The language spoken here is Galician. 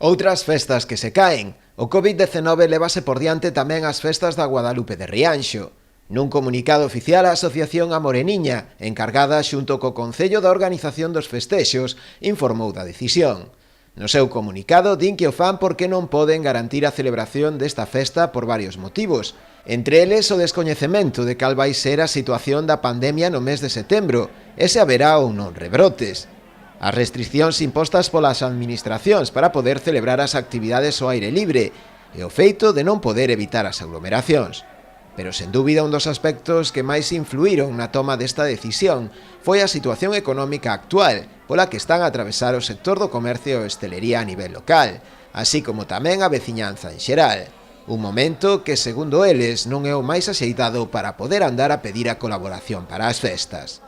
Outras festas que se caen. O Covid-19 levase por diante tamén as festas da Guadalupe de Rianxo. Nun comunicado oficial, a Asociación A Moreniña, encargada xunto co Concello da Organización dos Festexos, informou da decisión. No seu comunicado din que o fan porque non poden garantir a celebración desta festa por varios motivos, entre eles o descoñecemento de cal vai ser a situación da pandemia no mes de setembro e se haberá ou non rebrotes. As restricións impostas polas administracións para poder celebrar as actividades ao aire libre e o feito de non poder evitar as aglomeracións. Pero sen dúbida un dos aspectos que máis influíron na toma desta decisión foi a situación económica actual pola que están a atravesar o sector do comercio e hostelería a nivel local, así como tamén a veciñanza en xeral. Un momento que, segundo eles, non é o máis axeitado para poder andar a pedir a colaboración para as festas.